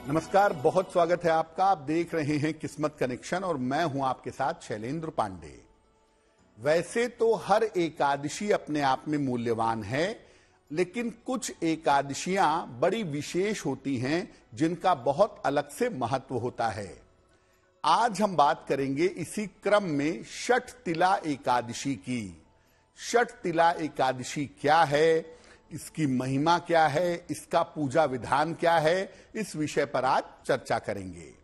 नमस्कार, बहुत स्वागत है आपका। आप देख रहे हैं किस्मत कनेक्शन और मैं हूं आपके साथ शैलेंद्र पांडे। वैसे तो हर एकादशी अपने आप में मूल्यवान है, लेकिन कुछ एकादशियां बड़ी विशेष होती हैं जिनका बहुत अलग से महत्व होता है। आज हम बात करेंगे इसी क्रम में षठ तिला एकादशी की। षठ तिला एकादशी क्या है, इसकी महिमा क्या है, इसका पूजा विधान क्या है, इस विषय पर आज चर्चा करेंगे।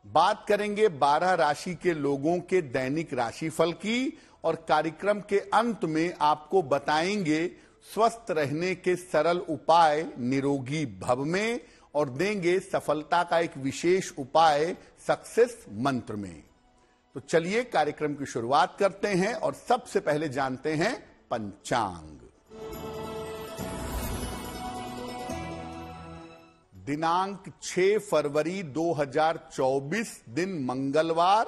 बात करेंगे 12 राशि के लोगों के दैनिक राशिफल की और कार्यक्रम के अंत में आपको बताएंगे स्वस्थ रहने के सरल उपाय निरोगी भव में और देंगे सफलता का एक विशेष उपाय सक्सेस मंत्र में। तो चलिए कार्यक्रम की शुरुआत करते हैं और सबसे पहले जानते हैं पंचांग। दिनांक 6 फरवरी 2024 दिन मंगलवार,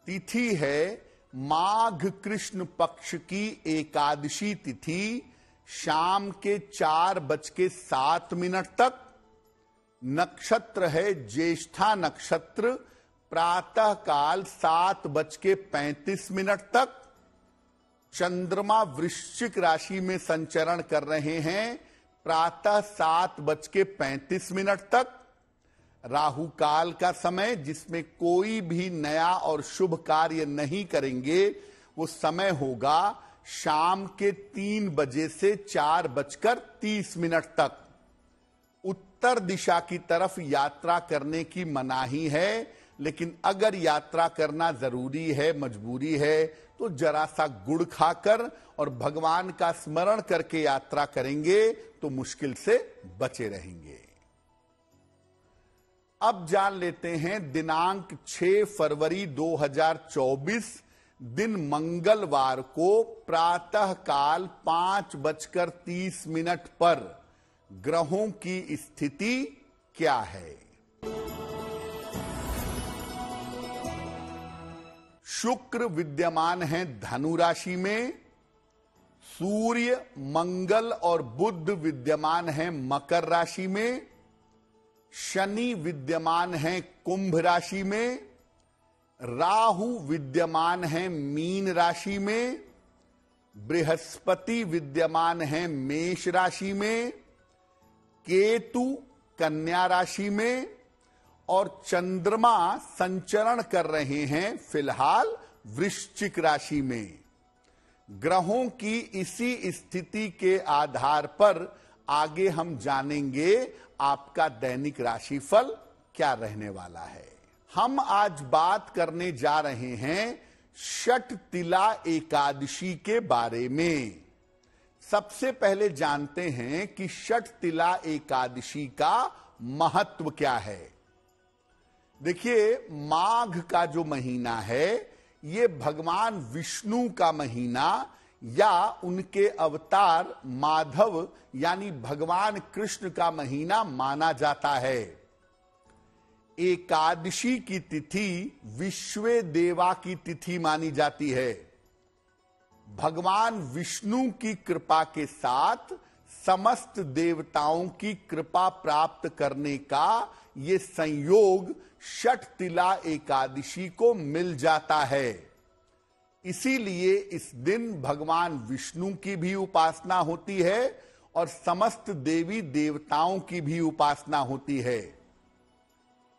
तिथि है माघ कृष्ण पक्ष की एकादशी तिथि, शाम के 4:07 तक। नक्षत्र है ज्येष्ठा नक्षत्र, प्रातः काल 7:35 तक। चंद्रमा वृश्चिक राशि में संचरण कर रहे हैं, प्रातः 7:35 तक। राहु काल का समय, जिसमें कोई भी नया और शुभ कार्य नहीं करेंगे, वो समय होगा शाम के 3 बजे से 4:30 तक। उत्तर दिशा की तरफ यात्रा करने की मनाही है, लेकिन अगर यात्रा करना जरूरी है, मजबूरी है, तो जरा सा गुड़ खाकर और भगवान का स्मरण करके यात्रा करेंगे तो मुश्किल से बचे रहेंगे। अब जान लेते हैं दिनांक 6 फरवरी 2024 दिन मंगलवार को प्रातः काल 5:30 पर ग्रहों की स्थिति क्या है। शुक्र विद्यमान है धनु राशि में, सूर्य, मंगल और बुध विद्यमान है मकर राशि में, शनि विद्यमान है कुंभ राशि में, राहु विद्यमान है मीन राशि में, बृहस्पति विद्यमान है मेष राशि में, केतु कन्या राशि में और चंद्रमा संचरण कर रहे हैं फिलहाल वृश्चिक राशि में। ग्रहों की इसी स्थिति के आधार पर आगे हम जानेंगे आपका दैनिक राशिफल क्या रहने वाला है। हम आज बात करने जा रहे हैं षठ तिला एकादशी के बारे में। सबसे पहले जानते हैं कि षठ तिला एकादशी का महत्व क्या है। देखिए, माघ का जो महीना है, ये भगवान विष्णु का महीना या उनके अवतार माधव यानी भगवान कृष्ण का महीना माना जाता है। एकादशी की तिथि विश्वे देवा की तिथि मानी जाती है। भगवान विष्णु की कृपा के साथ समस्त देवताओं की कृपा प्राप्त करने का ये संयोग षठ तिला एकादशी को मिल जाता है। इसीलिए इस दिन भगवान विष्णु की भी उपासना होती है और समस्त देवी देवताओं की भी उपासना होती है।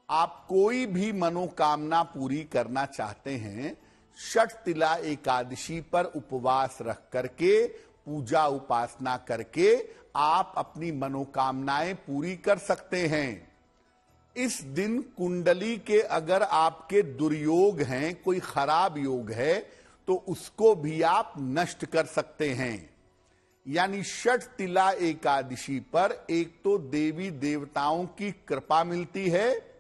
आप कोई भी मनोकामना पूरी करना चाहते हैं, षठ तिला एकादशी पर उपवास रख करके, पूजा उपासना करके आप अपनी मनोकामनाएं पूरी कर सकते हैं। इस दिन कुंडली के अगर आपके दुर्योग हैं, कोई खराब योग है, तो उसको भी आप नष्ट कर सकते हैं। यानी षठ तिला एकादशी पर एक तो देवी देवताओं की कृपा मिलती है,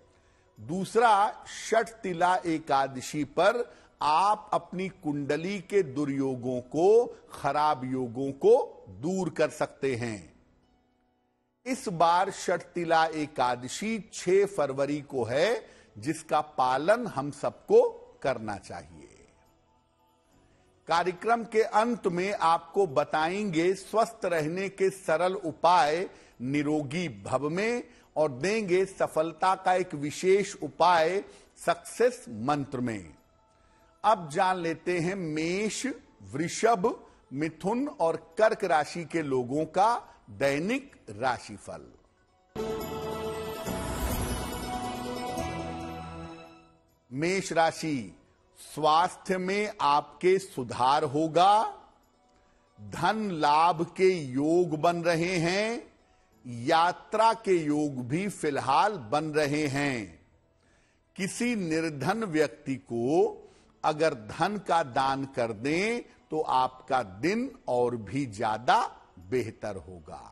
दूसरा षठ तिला एकादशी पर आप अपनी कुंडली के दुर्योगों को, खराब योगों को दूर कर सकते हैं। इस बार षठ तिला एकादशी 6 फरवरी को है, जिसका पालन हम सबको करना चाहिए। कार्यक्रम के अंत में आपको बताएंगे स्वस्थ रहने के सरल उपाय निरोगी भव में और देंगे सफलता का एक विशेष उपाय सक्सेस मंत्र में। अब जान लेते हैं मेष, वृषभ, मिथुन और कर्क राशि के लोगों का दैनिक राशिफल। मेष राशि, स्वास्थ्य में आपके सुधार होगा, धन लाभ के योग बन रहे हैं, यात्रा के योग भी फिलहाल बन रहे हैं। किसी निर्धन व्यक्ति को अगर धन का दान कर दें तो आपका दिन और भी ज्यादा बेहतर होगा।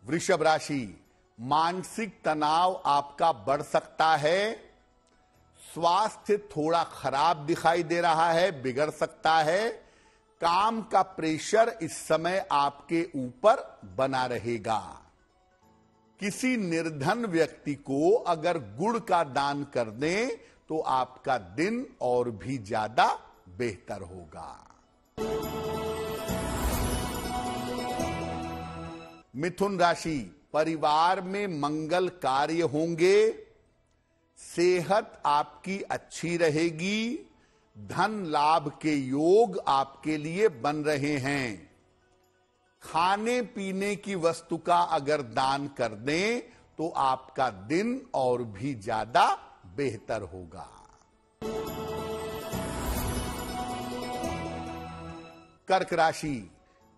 वृषभ राशि, मानसिक तनाव आपका बढ़ सकता है, स्वास्थ्य थोड़ा खराब दिखाई दे रहा है, बिगड़ सकता है, काम का प्रेशर इस समय आपके ऊपर बना रहेगा। किसी निर्धन व्यक्ति को अगर गुड़ का दान कर दें तो आपका दिन और भी ज्यादा बेहतर होगा। मिथुन राशि, परिवार में मंगल कार्य होंगे, सेहत आपकी अच्छी रहेगी, धन लाभ के योग आपके लिए बन रहे हैं। खाने पीने की वस्तु का अगर दान कर दें तो आपका दिन और भी ज्यादा बेहतर होगा। कर्क राशि,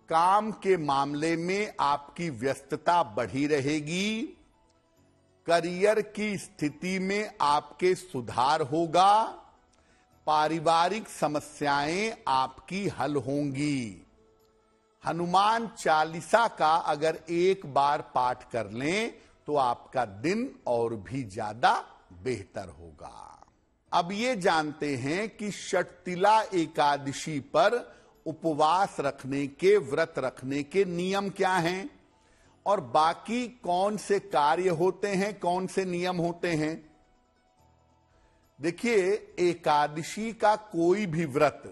काम के मामले में आपकी व्यस्तता बढ़ी रहेगी, करियर की स्थिति में आपके सुधार होगा, पारिवारिक समस्याएं आपकी हल होंगी। हनुमान चालीसा का अगर एक बार पाठ कर लें तो आपका दिन और भी ज्यादा बेहतर होगा। अब ये जानते हैं कि षटतिला एकादशी पर उपवास रखने के, व्रत रखने के नियम क्या हैं और बाकी कौन से कार्य होते हैं, कौन से नियम होते हैं। देखिए, एकादशी का कोई भी व्रत,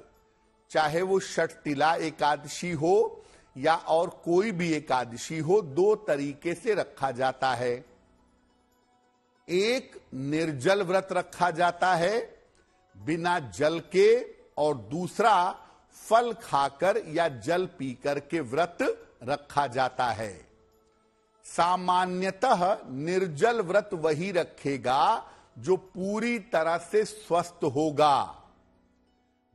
चाहे वो षटतिला एकादशी हो या और कोई भी एकादशी हो, दो तरीके से रखा जाता है। एक निर्जल व्रत रखा जाता है बिना जल के, और दूसरा फल खाकर या जल पीकर के व्रत रखा जाता है। सामान्यतः निर्जल व्रत वही रखेगा जो पूरी तरह से स्वस्थ होगा।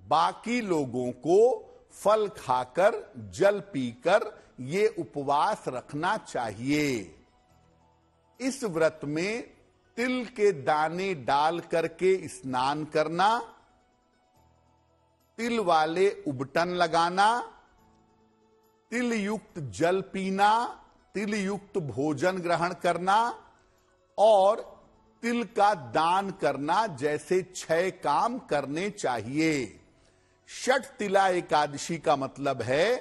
बाकी लोगों को फल खाकर, जल पीकर ये उपवास रखना चाहिए। इस व्रत में तिल के दाने डाल करके स्नान करना, तिल वाले उबटन लगाना, तिल युक्त जल पीना, तिल युक्त भोजन ग्रहण करना और तिल का दान करना जैसे 6 काम करने चाहिए। षटतिला एकादशी का मतलब है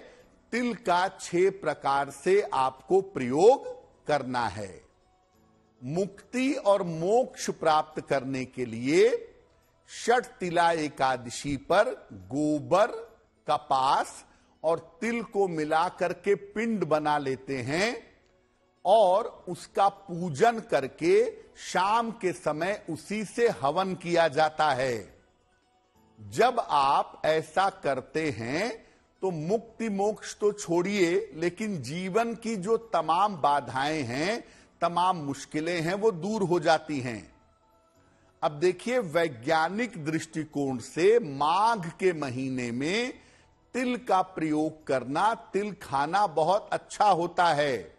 तिल का 6 प्रकार से आपको प्रयोग करना है। मुक्ति और मोक्ष प्राप्त करने के लिए षटतिला एकादशी पर गोबर, कपास और तिल को मिलाकर के पिंड बना लेते हैं और उसका पूजन करके शाम के समय उसी से हवन किया जाता है। जब आप ऐसा करते हैं तो मुक्ति मोक्ष तो छोड़िए, लेकिन जीवन की जो तमाम बाधाएं हैं, तमाम मुश्किलें हैं, वो दूर हो जाती हैं। अब देखिए, वैज्ञानिक दृष्टिकोण से माघ के महीने में तिल का प्रयोग करना, तिल खाना बहुत अच्छा होता है।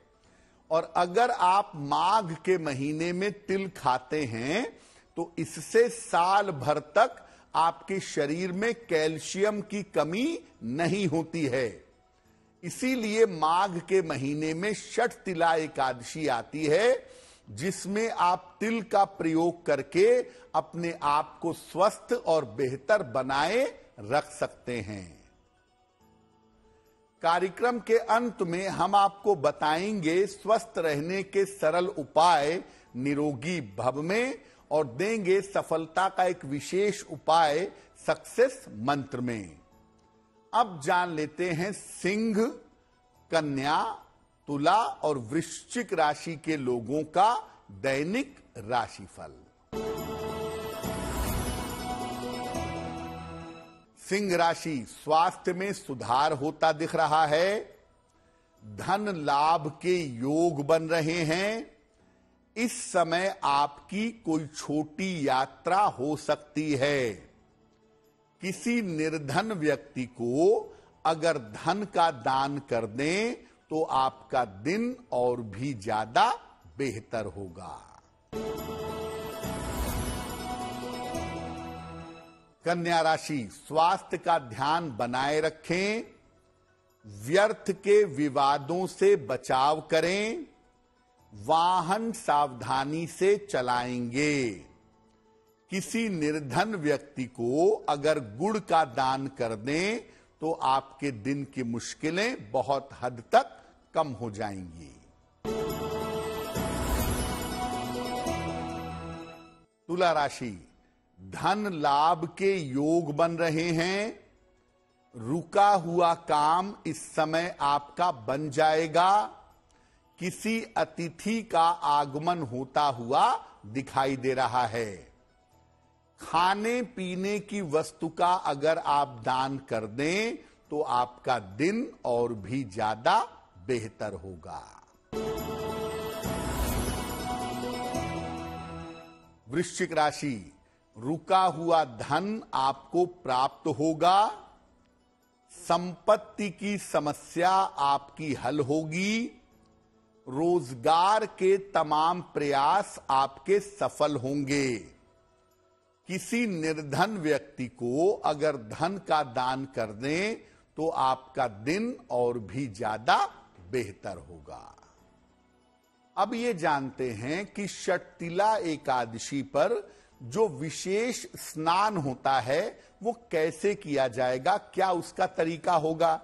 और अगर आप माघ के महीने में तिल खाते हैं तो इससे साल भर तक आपके शरीर में कैल्शियम की कमी नहीं होती है। इसीलिए माघ के महीने में षटतिला एकादशी आती है, जिसमें आप तिल का प्रयोग करके अपने आप को स्वस्थ और बेहतर बनाए रख सकते हैं। कार्यक्रम के अंत में हम आपको बताएंगे स्वस्थ रहने के सरल उपाय निरोगी भव में, और देंगे सफलता का एक विशेष उपाय सक्सेस मंत्र में। अब जान लेते हैं सिंह, कन्या, तुला और वृश्चिक राशि के लोगों का दैनिक राशिफल। सिंह राशि, स्वास्थ्य में सुधार होता दिख रहा है। धन लाभ के योग बन रहे हैं। इस समय आपकी कोई छोटी यात्रा हो सकती है। किसी निर्धन व्यक्ति को अगर धन का दान कर दें तो आपका दिन और भी ज्यादा बेहतर होगा। कन्या राशि, स्वास्थ्य का ध्यान बनाए रखें। व्यर्थ के विवादों से बचाव करें। वाहन सावधानी से चलाएंगे। किसी निर्धन व्यक्ति को अगर गुड़ का दान कर दें तो आपके दिन की मुश्किलें बहुत हद तक कम हो जाएंगी। तुला राशि, धन लाभ के योग बन रहे हैं। रुका हुआ काम इस समय आपका बन जाएगा। किसी अतिथि का आगमन होता हुआ दिखाई दे रहा है। खाने पीने की वस्तु का अगर आप दान कर दें तो आपका दिन और भी ज्यादा बेहतर होगा। वृश्चिक राशि, रुका हुआ धन आपको प्राप्त होगा। संपत्ति की समस्या आपकी हल होगी। रोजगार के तमाम प्रयास आपके सफल होंगे। किसी निर्धन व्यक्ति को अगर धन का दान कर दें तो आपका दिन और भी ज्यादा बेहतर होगा। अब ये जानते हैं कि षटतिला एकादशी पर जो विशेष स्नान होता है वो कैसे किया जाएगा, क्या उसका तरीका होगा।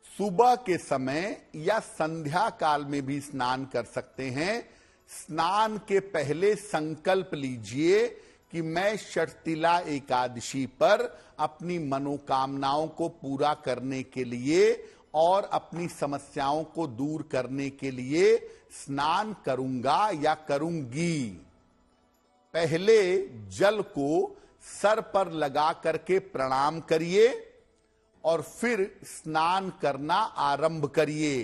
सुबह के समय या संध्या काल में भी स्नान कर सकते हैं। स्नान के पहले संकल्प लीजिए कि मैं षटतिला एकादशी पर अपनी मनोकामनाओं को पूरा करने के लिए और अपनी समस्याओं को दूर करने के लिए स्नान करूंगा या करूंगी। पहले जल को सर पर लगा करके प्रणाम करिए और फिर स्नान करना आरंभ करिए।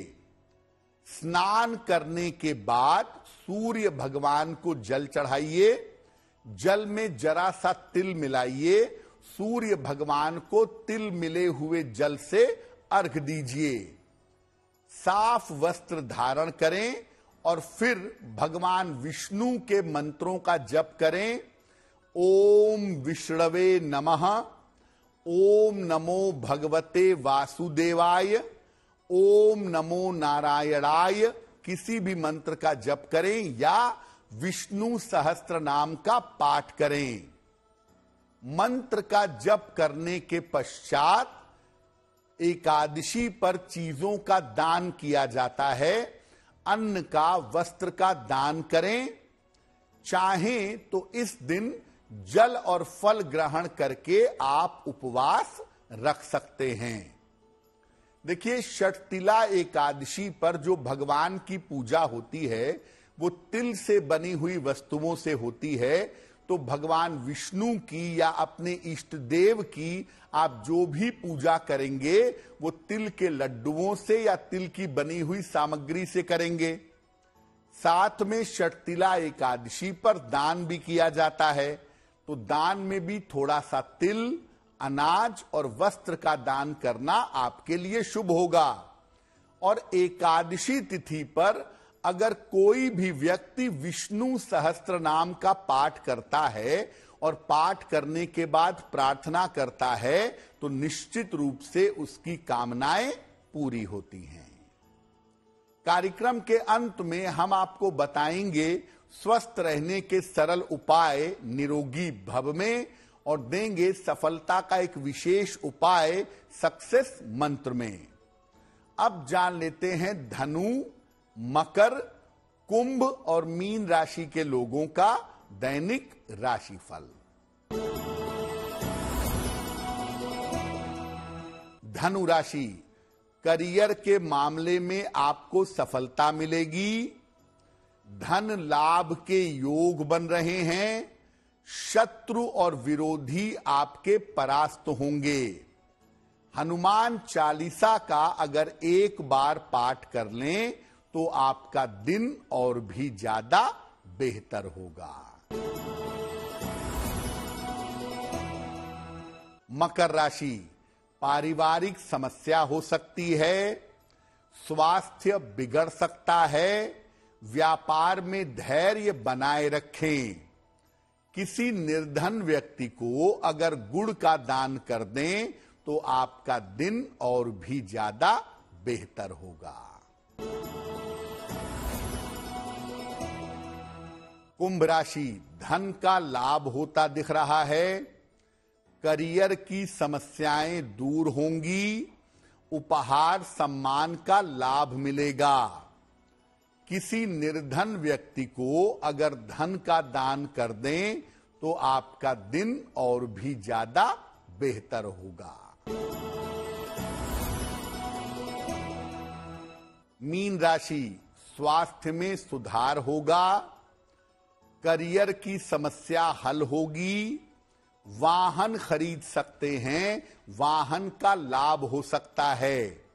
स्नान करने के बाद सूर्य भगवान को जल चढ़ाइए। जल में जरा सा तिल मिलाइए। सूर्य भगवान को तिल मिले हुए जल से अर्घ दीजिए। साफ वस्त्र धारण करें और फिर भगवान विष्णु के मंत्रों का जप करें। ओम विष्णवे नमः, ओम नमो भगवते वासुदेवाय, ओम नमो नारायणाय, किसी भी मंत्र का जप करें या विष्णु सहस्त्र नाम का पाठ करें। मंत्र का जप करने के पश्चात एकादशी पर चीजों का दान किया जाता है। अन्न का, वस्त्र का दान करें। चाहें तो इस दिन जल और फल ग्रहण करके आप उपवास रख सकते हैं। देखिए, षटतिला एकादशी पर जो भगवान की पूजा होती है वो तिल से बनी हुई वस्तुओं से होती है। तो भगवान विष्णु की या अपने इष्ट देव की आप जो भी पूजा करेंगे वो तिल के लड्डुओं से या तिल की बनी हुई सामग्री से करेंगे। साथ में षटतिला एकादशी पर दान भी किया जाता है। तो दान में भी थोड़ा सा तिल, अनाज और वस्त्र का दान करना आपके लिए शुभ होगा। और एकादशी तिथि पर अगर कोई भी व्यक्ति विष्णु सहस्त्र नाम का पाठ करता है और पाठ करने के बाद प्रार्थना करता है तो निश्चित रूप से उसकी कामनाएं पूरी होती हैं। कार्यक्रम के अंत में हम आपको बताएंगे स्वस्थ रहने के सरल उपाय निरोगी भव में और देंगे सफलता का एक विशेष उपाय सक्सेस मंत्र में। अब जान लेते हैं धनु, मकर, कुंभ और मीन राशि के लोगों का दैनिक राशिफल। धनु राशि, करियर के मामले में आपको सफलता मिलेगी। धन लाभ के योग बन रहे हैं। शत्रु और विरोधी आपके परास्त होंगे। हनुमान चालीसा का अगर एक बार पाठ कर लें तो आपका दिन और भी ज्यादा बेहतर होगा। मकर राशि, पारिवारिक समस्या हो सकती है। स्वास्थ्य बिगड़ सकता है। व्यापार में धैर्य बनाए रखें। किसी निर्धन व्यक्ति को अगर गुड़ का दान कर दें तो आपका दिन और भी ज्यादा बेहतर होगा। कुंभ राशि, धन का लाभ होता दिख रहा है। करियर की समस्याएं दूर होंगी। उपहार सम्मान का लाभ मिलेगा। किसी निर्धन व्यक्ति को अगर धन का दान कर दें तो आपका दिन और भी ज्यादा बेहतर होगा। मीन राशि, स्वास्थ्य में सुधार होगा। करियर की समस्या हल होगी। वाहन खरीद सकते हैं। वाहन का लाभ हो सकता है।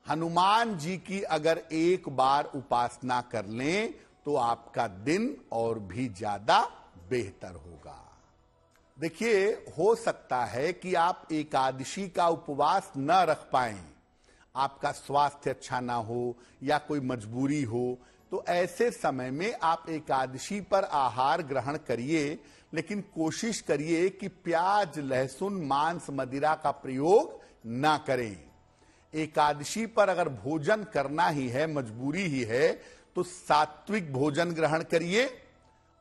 हनुमान जी की अगर एक बार उपासना कर लें तो आपका दिन और भी ज्यादा बेहतर होगा। देखिए, हो सकता है कि आप एकादशी का उपवास न रख पाएं, आपका स्वास्थ्य अच्छा ना हो या कोई मजबूरी हो, तो ऐसे समय में आप एकादशी पर आहार ग्रहण करिए, लेकिन कोशिश करिए कि प्याज, लहसुन, मांस, मदिरा का प्रयोग ना करें। एकादशी पर अगर भोजन करना ही है, मजबूरी ही है, तो सात्विक भोजन ग्रहण करिए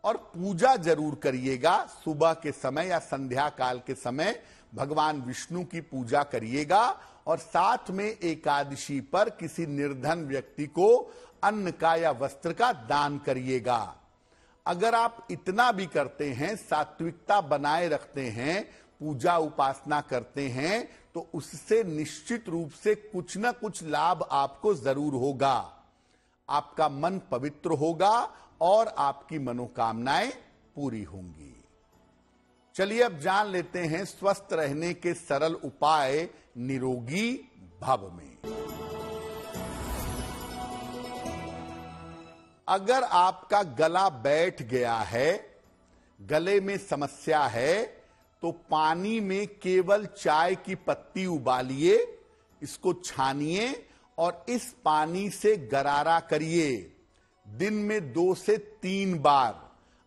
और पूजा जरूर करिएगा। सुबह के समय या संध्या काल के समय भगवान विष्णु की पूजा करिएगा और साथ में एकादशी पर किसी निर्धन व्यक्ति को अन्न का या वस्त्र का दान करिएगा। अगर आप इतना भी करते हैं, सात्विकता बनाए रखते हैं, पूजा उपासना करते हैं, तो उससे निश्चित रूप से कुछ न कुछ लाभ आपको जरूर होगा। आपका मन पवित्र होगा और आपकी मनोकामनाएं पूरी होंगी। चलिए अब जान लेते हैं स्वस्थ रहने के सरल उपाय निरोगी भव में। अगर आपका गला बैठ गया है, गले में समस्या है, तो पानी में केवल चाय की पत्ती उबालिए, इसको छानिए और इस पानी से गरारा करिए। दिन में 2 से 3 बार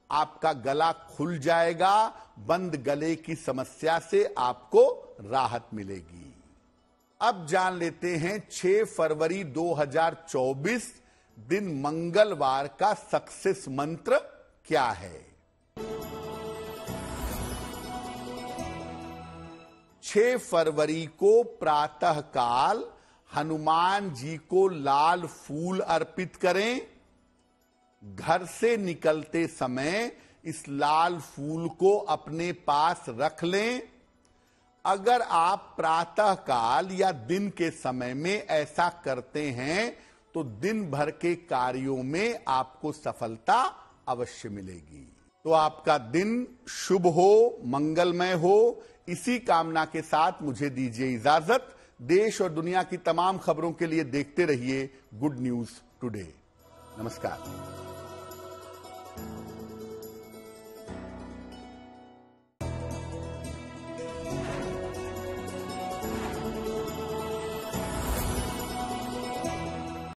आपका गला खुल जाएगा। बंद गले की समस्या से आपको राहत मिलेगी। अब जान लेते हैं 6 फरवरी 2024 दिन मंगलवार का सक्सेस मंत्र क्या है। 6 फरवरी को प्रातः काल हनुमान जी को लाल फूल अर्पित करें। घर से निकलते समय इस लाल फूल को अपने पास रख लें। अगर आप प्रातः काल या दिन के समय में ऐसा करते हैं तो दिन भर के कार्यों में आपको सफलता अवश्य मिलेगी। तो आपका दिन शुभ हो, मंगलमय हो, इसी कामना के साथ मुझे दीजिए इजाजत। देश और दुनिया की तमाम खबरों के लिए देखते रहिए गुड न्यूज टुडे। नमस्कार।